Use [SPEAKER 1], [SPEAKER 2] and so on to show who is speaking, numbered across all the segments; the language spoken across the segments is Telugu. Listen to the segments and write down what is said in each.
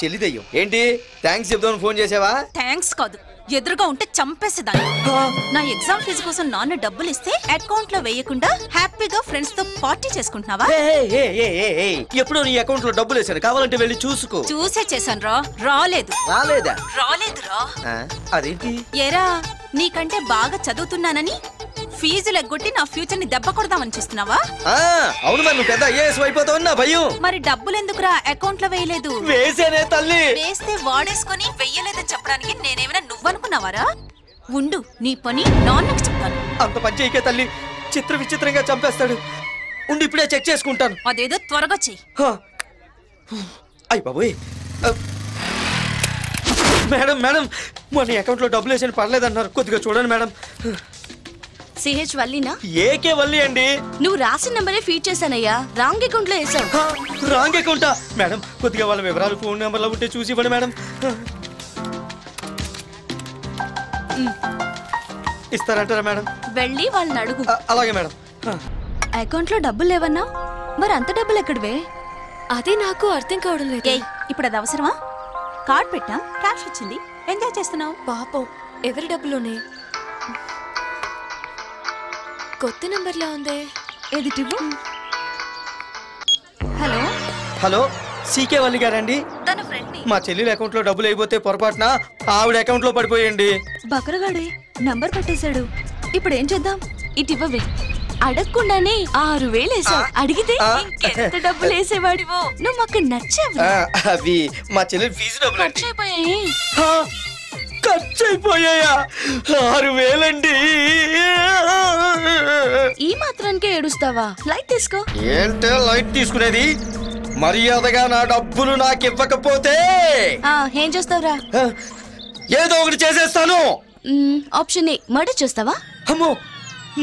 [SPEAKER 1] చెల్లిదయ్యం ఏంటి థ్యాంక్స్ చెప్దామని ఫోన్ చేసావా?
[SPEAKER 2] థ్యాంక్స్ కాదు, ఎదురుగా ఉంటే చంపేసేదాన్ని. నా ఎగ్జామ్ ఫీజు కోసం నాన్న డబ్బులు ఇస్తే అకౌంట్ లో వేయకుండా హ్యాపీగా ఫ్రెండ్స్ తో పార్టీ చేసుకుంటున్నావా?
[SPEAKER 1] ఎప్పుడో నీ అకౌంట్ లో డబ్బులు వేసాను, కావాలంటే వెళ్ళి చూసుకో.
[SPEAKER 2] చూసే చేశాను రా. రాలేదురా.
[SPEAKER 1] అదేంటి?
[SPEAKER 2] ఏరా, నీకంటే బాగా చదువుతున్నానని ఫీజులు ఎగ్గొట్టి నా ఫ్యూచర్ ని దెబ్బ కొడదామని చూస్తున్నావా?
[SPEAKER 1] అవును, మరి నువ్వు పెద్ద ఐఏఎస్ అయిపోతావు నా భయం.
[SPEAKER 2] మరి డబ్బులు ఎందుకురా అకౌంట్ లో వేయలేదు?
[SPEAKER 1] వేసేనే తల్లి.
[SPEAKER 2] వేస్తే వాడేసుకొని వెయ్యలేదని చెప్పడానికి నేనేమైనా నువ్వనుకున్నావారా? ఉండు, నీ పని నాన్నకు చెప్తాను.
[SPEAKER 1] అంత పని చేయకే తల్లి, చిత్ర విచిత్రంగా చంపేస్తాడు. ఉండి ఇప్పుడే చెక్ చేసుకుంటాను.
[SPEAKER 2] అదేదో త్వరగా చెయ్యి.
[SPEAKER 1] అయ్య బాబోయ్. మేడం మేడం, మన అకౌంట్ లో డబ్బులు వేసాను, పర్లేదన్నారు. కొద్దిగా చూడండి మేడం.
[SPEAKER 3] సిహెచ్ వల్లీనా?
[SPEAKER 1] ఏకే వల్లి అండి.
[SPEAKER 3] నువ్వు రాసిన నంబరే ఫీడ్ చేశానయ్యా, రాంగ్ అకౌంట్ లో వేసావు.
[SPEAKER 1] రాంగ్ అకౌంటా? మేడం కొద్దిగా వాళ్ళ వివరాలు ఫోన్ నెంబర్ లో ఉంటే చూసి ఇవ్వండి మేడం. ఇస్తారంటారా మేడం?
[SPEAKER 3] వెళ్ళి వాళ్ళని అడుగు.
[SPEAKER 1] అలాగే మేడం.
[SPEAKER 3] అకౌంట్ లో డబ్బులు లేవన్నా, మరి అంత డబ్బులు ఎక్కడివే? అదే నాకు అర్థం కావడం లేదు.
[SPEAKER 2] ఇప్పుడు అది అవసరమా? కార్డ్ పెట్టాం, క్యాష్ వచ్చింది, ఎంజాయ్ చేస్తున్నావు.
[SPEAKER 3] పాపం, ఎవరి డబ్బులోనే? కొత్త నంబర్లా ఉందే, ఎదిటివ్వు.
[SPEAKER 2] హలో
[SPEAKER 1] హలో, సీకే వల్లి గారండి?
[SPEAKER 2] తన ఫ్రెండ్ ని.
[SPEAKER 1] మా చెల్లెల అకౌంట్ లో డబ్బులు అయిపోతే పొరపాటున ఆవిడ అకౌంట్ లో పడిపోయండి.
[SPEAKER 3] బకరగాడే నంబర్ పెట్టేశాడు. ఇప్పుడు ఏం చేద్దాం? ఇటివ్వవే. అడగకుండానే 6,000 వేసావు. అడిగితే ఇంకెంత డబ్బులు వేసేవాడివో. నువ్వు మాకు నచ్చావు.
[SPEAKER 1] అవి మా చెల్లెలు ఫీజు డబ్బులు
[SPEAKER 3] ఖర్చు అయిపోయాయి.
[SPEAKER 1] ఖర్చు అయిపోయాయా? 6,000 అండి.
[SPEAKER 3] ఈ మాత్రానికే ఏడుస్తావా? లైట్ తీసుకో.
[SPEAKER 1] ఏంటే లైట్ తీసుకునేది? మర్యాదగా నా డబ్బులు నాకు ఇవ్వకపోతే
[SPEAKER 3] ఏం చేస్తావురా?
[SPEAKER 1] ఏదో ఒకటి చేసేస్తాను.
[SPEAKER 3] ఆప్షన్ ఏ, మర్డర్ చేస్తావా?
[SPEAKER 1] అమ్మో,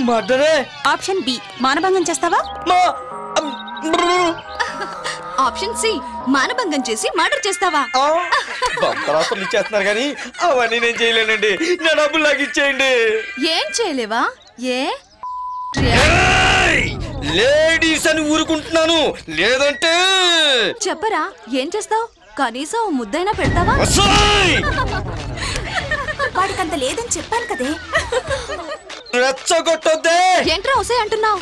[SPEAKER 1] మర్డరే.
[SPEAKER 2] ఆప్షన్ బి, మానభంగం చేస్తావా?
[SPEAKER 3] ఆప్షన్ సి, మానభంగం చేసి మర్డర్ చేస్తావా?
[SPEAKER 1] రాత్రులు ఇచ్చేస్తున్నారు కానీ అవన్నీ నేను చేయలేనండి. నా డబ్బులు నాకు ఇచ్చేయండి.
[SPEAKER 3] ఏం చేయలేవా? ఏ
[SPEAKER 1] లేడీస్ అని ఊరుకుంటున్నాను, లేదంటే
[SPEAKER 3] చెప్పరా? ఏం చేస్తావు? కనీసం ముద్దైనా పెడతావా?
[SPEAKER 2] వాడికంత లేదని చెప్పాను కదే.
[SPEAKER 1] రెచ్చగొట్టొద్దే.
[SPEAKER 3] ఏంట్రా ఒసే అంటున్నావు?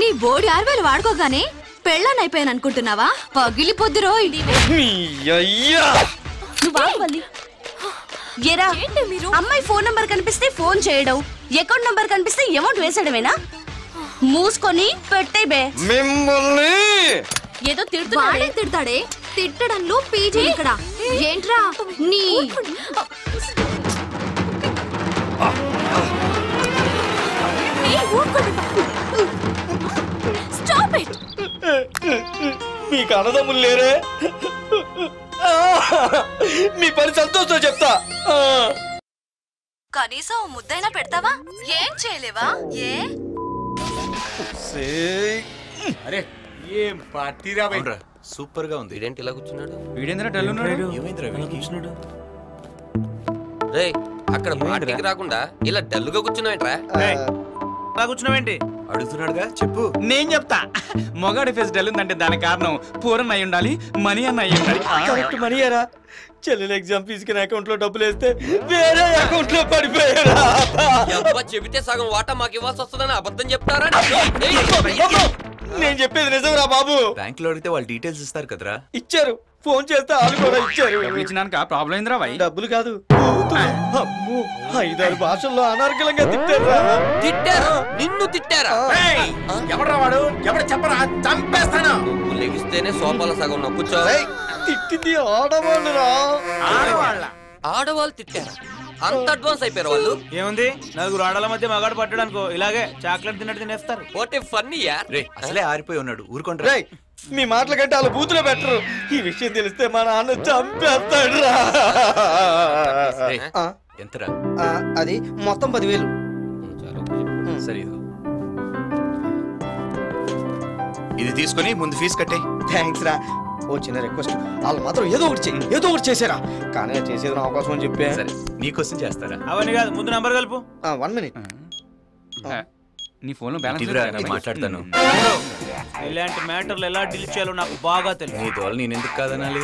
[SPEAKER 3] నీ బోడి 6,000 వాడుకోగానే పెళ్ళాన్ని అయిపోయాను అనుకుంటున్నావా? పగిలిపోద్దు రోయ్. ఏరా, అమ్మాయి ఫోన్ నంబర్ కనిపిస్తే ఫోన్ చేయడం, అకౌంట్ నంబర్ కనిపిస్తే అమౌంట్ వేసడమేనా? మూసుకొని పెట్టే బే.
[SPEAKER 1] మిమ్మల్ని
[SPEAKER 3] ఏదో తిడుతున్నాడే. తిడతాడే, తిట్టడంలో పీజీ ఇక్కడ. ఏంట్రా నీ స్టాప్ ఇట్.
[SPEAKER 1] మీకు అన్నదమ్ములు లేరే? మీ పని సంతోషంతో చెప్తా.
[SPEAKER 3] కనీసం ముద్దైనా పెడతావా? ఏం చేయలేవా? ఏ
[SPEAKER 4] అరే ఏం పార్టీ రా బై.
[SPEAKER 5] సూపర్ గా ఉంది.
[SPEAKER 6] వీడేంటి ఇలా కూర్చున్నాడు?
[SPEAKER 4] వీడేంద్ర డల్ ఉన్నాడు. ఏమైందిరా వీడికి? కూర్చున్నాడు.
[SPEAKER 6] రేయ్, అక్కడ పార్టీకి రాకుండా ఇలా డల్లుగా కూర్చున్నావేంట్రా?
[SPEAKER 4] అలా కూర్చున్నావేంటి?
[SPEAKER 5] అడుగుతున్నాడుగా, చెప్పు.
[SPEAKER 4] నేను చెప్తా. మొగాడి ఫేస్ డల్ ఉందంటే దానికి కారణం పూరన్ అయి ఉండాలి, మనీ అన్న అయి ఉండాలి.
[SPEAKER 1] కరెక్ట్, మనీయరా. చెల్లెలు ఎగ్జామ్ ఫీజుకి అకౌంట్ లో డబ్బులు వేస్తే వేరే అకౌంట్ లో పడిపోయారా?
[SPEAKER 6] చెబితే సగం వాటా మాకు ఇవ్వాల్సి వస్తుందని అబద్ధం చెప్తారా?
[SPEAKER 1] నేను చెప్పేది నిజంరా బాబు.
[SPEAKER 5] బ్యాంక్ లో అడిగితే వాళ్ళు డీటెయిల్స్ ఇస్తారు కదరా.
[SPEAKER 1] ఇచ్చారు, ఫోన్ చేస్తే వాళ్ళు కూడా ఇచ్చారు.
[SPEAKER 4] ఇచ్చినాక ప్రాబ్లం ఏంద్రా బాయ్?
[SPEAKER 1] డబ్బులు కాదు, అమ్మో 5-6 భాషల్లో అనర్గళంగా తిట్టారా?
[SPEAKER 6] తిట్టారా? నిన్ను తిట్టారా?
[SPEAKER 4] ఎవడ్రా వాడు? ఎవడు చెప్పరా? చంపేస్తాను.
[SPEAKER 6] నువ్వు లెగిస్తేనే సోపాల సగం నా కూర్చో.
[SPEAKER 1] తిట్టింది ఆడవాళ్ళురా.
[SPEAKER 6] ఆడవాళ్ళు తిట్టారా? అంత అడ్వాన్స్ అయిపోయారు వాళ్ళు.
[SPEAKER 4] ఏముంది, 4 ఆడల మధ్య మగాడు పట్టడానికో ఇలాగే చాక్లెట్ తిన్నట్టు తినేస్తారు.
[SPEAKER 6] వాట్ ఏ ఫన్నీ యార్.
[SPEAKER 5] రే, అసలే ఆరిపోయి ఉన్నాడు, ఊరుకోండి.
[SPEAKER 1] మీ మాటల కంటే వాళ్ళ బూతులో బెటరు. ఈ విషయం తెలిస్తే మా నాన్న చంపేస్తాడు రా.
[SPEAKER 5] ఎంతరా?
[SPEAKER 1] అది మొత్తం 10,000.
[SPEAKER 5] సరే, ఇది తీసుకొని ముందు ఫీజు కట్టే.
[SPEAKER 1] థ్యాంక్స్ రా. ఓ చిన్న రిక్వెస్ట్, వాళ్ళు మాత్రం ఏదో ఒకటి చేసారా, కానీ చేసేది నా అవకాశం అని చెప్పే.
[SPEAKER 5] సరే, నీకోసం చేస్తారా?
[SPEAKER 4] అవన్నీ కాదు, ముందు నంబర్ కలుపు.
[SPEAKER 1] 1 minute.
[SPEAKER 4] నీ ఫోన్ లో బ్యాలెన్స్
[SPEAKER 5] మాట్లాడతాను.
[SPEAKER 4] ఇలాంటి మ్యాటర్లు ఎలా డీల్ చేయాలో నాకు బాగా తెలుసు.
[SPEAKER 5] నీ దోలు నేను ఎందుకు కాదనాలి?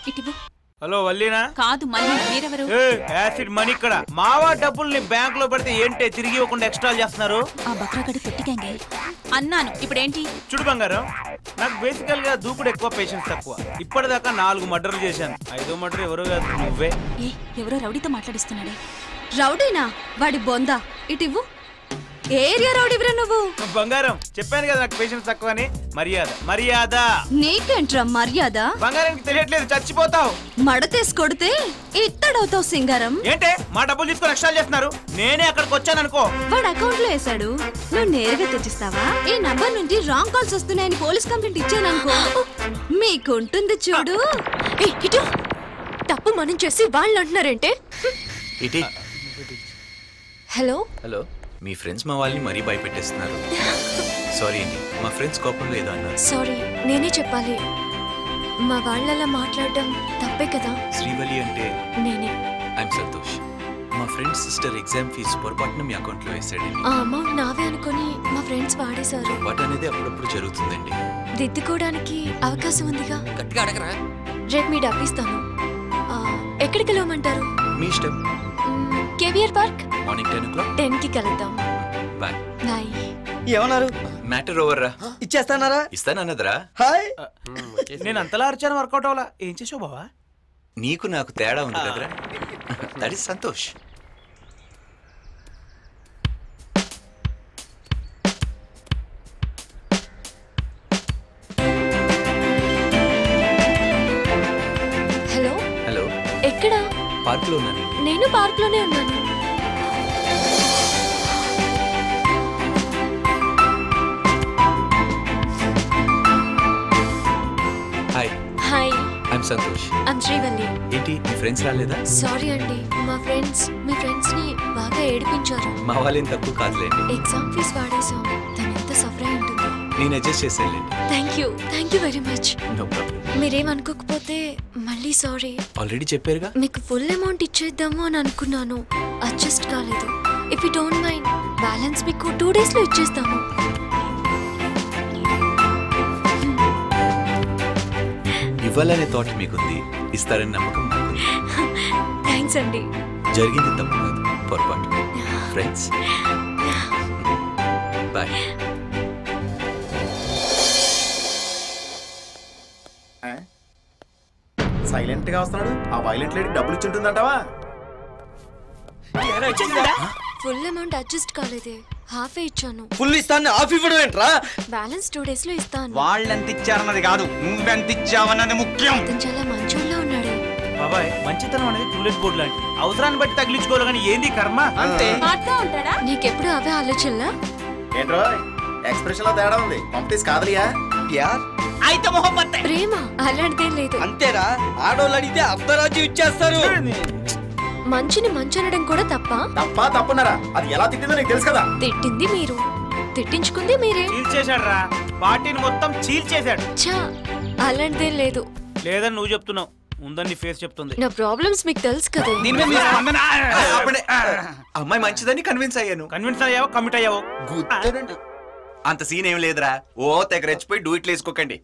[SPEAKER 2] ఇటివ్వు.
[SPEAKER 7] హలో వల్లీనా?
[SPEAKER 2] కాదు మళ్ళీ మీరెవరు?
[SPEAKER 7] యాసిడ్ మనీ ఇక్కడ. మావా డబ్బుల్ని బ్యాంక్ లో పెడితే ఏంటి తిరిగి ఇవ్వకుండా ఎక్స్ట్రా చేస్తున్నారు?
[SPEAKER 2] ఆ బక్రాగడి పెట్టిగాంగే అన్నాను. ఇప్పుడేంటి?
[SPEAKER 7] చూడు బంగారం, నాకు బేసికల్ గా దూకుడు ఎక్కువ, పేషెన్స్ తక్కువ. ఇప్పటిదాకా 4 మర్డర్లు చేశాను. 5వ మర్డర్ ఎవరో కాదు, నువ్వే.
[SPEAKER 2] ఎవరో రౌడీతో మాట్లాడిస్తున్నాడే.
[SPEAKER 3] రౌడీనా? వాడి బొందా. ఇటివ్వు. ఏ ఏరియా రౌడీవిరా నువ్వు?
[SPEAKER 7] బంగారం, చెప్పాను కదా నాకు పేషెన్స్ తక్కువ అని. మర్యాద మర్యాద.
[SPEAKER 3] నీకేంట్రా మర్యాద?
[SPEAKER 7] బంగారానికి తెలియట్లేదు, చచ్చిపోతావు.
[SPEAKER 3] మడతేసి కొడితే ఇత్తడవుతావు సింగారం.
[SPEAKER 7] ఏంటే మా డబ్బులు తీసుకొని ఎక్స్ట్రా చేస్తున్నారు? నేనే అక్కడికి వచ్చాను అనుకో.
[SPEAKER 3] వాడు అకౌంట్ లో వేసాడు, నువ్వు నేరుగా తెచ్చిస్తావా? ఈ నంబర్ నుండి రాంగ్ కాల్స్ వస్తున్నాయని పోలీస్ కంప్లైంట్ ఇచ్చాను అనుకో, మీకుంటుంది చూడు. ఇటు తప్పు మనం చేసి వాళ్ళు అంటున్నారంటే.
[SPEAKER 5] ఇటీ.
[SPEAKER 3] హలో
[SPEAKER 5] హలో, మీ ఫ్రెండ్స్ మా వాళ్ళని మరీ భయపెట్టేస్తున్నారు. సారీ అండి, మా ఫ్రెండ్స్ కోపంలో ఏదో అన్నారు.
[SPEAKER 3] సారీ, నేనే చెప్పాలి. మా వాళ్ళలా మాట్లాడడం తప్పే కదా.
[SPEAKER 5] శ్రీవల్లి అంటే
[SPEAKER 3] నేనే.
[SPEAKER 5] ఐఎమ్ సంతోష్. మా ఫ్రెండ్స్ సిస్టర్ ఎగ్జామ్ ఫీజు పొరపాటున మీ అకౌంట్ లో వేసాడండి.
[SPEAKER 3] ఆ అమౌంట్ నావే అనుకుని మా ఫ్రెండ్స్ వాడేశారు.
[SPEAKER 5] పొరపాటు అనేది అప్పుడప్పుడు జరుగుతుందండి.
[SPEAKER 3] దిద్దుకోవడానికి అవకాశం ఉందిగా.
[SPEAKER 6] గట్టిగా అడగరా.
[SPEAKER 3] రేపు మీ డబ్బు ఇస్తాను. ఎక్కడికి వెళ్ళమంటారు?
[SPEAKER 5] మీ ఇష్టం.
[SPEAKER 3] KVR park.
[SPEAKER 5] Morning 10 o'clock.
[SPEAKER 3] 10 కి కలుద్దాం.
[SPEAKER 5] బాయ్.
[SPEAKER 3] బాయ్.
[SPEAKER 1] ఏమన్నారు?
[SPEAKER 5] మ్యాటర్ ఓవర్ రా.
[SPEAKER 1] ఇచ్చేస్తానారా?
[SPEAKER 5] ఇస్తానన్నదరా.
[SPEAKER 1] హాయ్.
[SPEAKER 7] నేను అంతలా అరిచాను, వర్కౌట్ అవ్వాలా. ఏం చేసావు బావా?
[SPEAKER 5] నీకు నాకు తేడా ఉంది కదరా. That is Santosh.
[SPEAKER 3] Hello.
[SPEAKER 5] Hello.
[SPEAKER 3] ఎక్కడ?
[SPEAKER 5] పార్క్ లో ఉన్నానండి.
[SPEAKER 3] నేను పార్క్ లోనే ఉన్నాను.
[SPEAKER 5] Hi.
[SPEAKER 3] Hi.
[SPEAKER 5] I'm Santosh.
[SPEAKER 3] I'm Srivalli.
[SPEAKER 5] ఏంటి మీ ఫ్రెండ్స్ రాలేదా?
[SPEAKER 3] సారీ అండి, మా ఫ్రెండ్స్ మీ ఫ్రెండ్స్ ని బాగా ఏడిపించారు.
[SPEAKER 5] మా వాళ్ళేం తక్కువ కాదులేండి.
[SPEAKER 3] ఎగ్జామ్ ఫీజ్ వాడేసాం, తను ఎంత సఫర్ అయి ఉంటుంది.
[SPEAKER 5] నేను అడ్జస్ట్ చేసేయండి.
[SPEAKER 3] Thank you very much.
[SPEAKER 5] No problem.
[SPEAKER 3] మీరేమనుకోకపోతే మళ్ళీ సారీ.
[SPEAKER 5] ఆల్రెడీ చెప్పారుగా.
[SPEAKER 3] మీకు ఫుల్ అమౌంట్ ఇచ్చేద్దాము అని అనుకున్నాను, అడ్జస్ట్ కాలేదు. If you don't mind, balance మీకు 2 days లో ఇచ్చేస్తాము.
[SPEAKER 5] ఇవ్వాలనే థాట్ మీకుంది, ఇస్తారని నమ్మకం నాకుంది.
[SPEAKER 3] థ్యాంక్స్ అండి.
[SPEAKER 5] జరిగింది తప్పు కాదు, పొరపాటు. Friends bye.
[SPEAKER 8] సైలెంట్ గా వస్తున్నాడు. ఆ వైలెంట్ లేడీ డబ్బులు ఇచ్చి ఉంటుందంటావా?
[SPEAKER 3] ఫుల్ అమౌంట్ అడ్జస్ట్ కాలేదే, హాఫే ఇచ్చాను.
[SPEAKER 1] ఫుల్ ఇస్తాను, హాఫ్ ఇవ్వడం ఏంట్రా?
[SPEAKER 3] బ్యాలెన్స్ 2 days లో ఇస్తాను.
[SPEAKER 4] వాళ్ళెంత ఇచ్చారన్నది కాదు, నువ్వెంత ఇచ్చావన్నది ముఖ్యం.
[SPEAKER 3] అతను చాలా మంచోళ్ళ ఉన్నాడే.
[SPEAKER 7] బాబాయ్, మంచితనం అనేది టూలెట్ బోర్డు లాంటి. అవసరాన్ని బట్టి తగిలించుకోవాలి, కానీ ఏంది కర్మ.
[SPEAKER 4] అంతే.
[SPEAKER 3] నీకెప్పుడు అవే ఆలోచనలా?
[SPEAKER 8] ఏంట్రో ఎక్స్ప్రెషన్ లో తేడా ఉంది. పంపిస్ కాదలియా?
[SPEAKER 1] ప్యార్
[SPEAKER 4] అయితే మొహబ్బత్.
[SPEAKER 3] ప్రేమ అలాంటిదేం లేదు.
[SPEAKER 1] అంతేరా, ఆడోళ్ళు అడిగితే అర్ధరాజ్యం ఇచ్చేస్తారు.
[SPEAKER 3] మంచిని మంచనడం కూడా తప్ప?
[SPEAKER 8] తప్పున్నారా? అది ఎలా తిట్టిందో నీకు తెలుసు కదా.
[SPEAKER 3] తిట్టింది మీరు, తిట్టించుకుంది మీరే.
[SPEAKER 7] చీల్చేశాడు రా, పార్టీని మొత్తం చీల్చేశాడు.
[SPEAKER 3] ఛా, అలాంటిదేం లేదు.
[SPEAKER 7] లేదని నువ్వు చెప్తున్నావు, ఉందని ఫేస్ చెప్తుంది.
[SPEAKER 3] నా ప్రాబ్లమ్స్ మీకు తెలుసు కదా.
[SPEAKER 4] దీని మీద మీ స్పందన?
[SPEAKER 5] అప్పుడే అమ్మాయి మంచిదని కన్విన్స్ అయ్యాను.
[SPEAKER 7] కన్విన్స్ అయ్యావో కమిట్ అయ్యావో?
[SPEAKER 5] అంత సీన్ ఏం లేదురా. ఓ తెగ రెచ్చిపోయి డూ ఇట్లు వేసుకోకండి.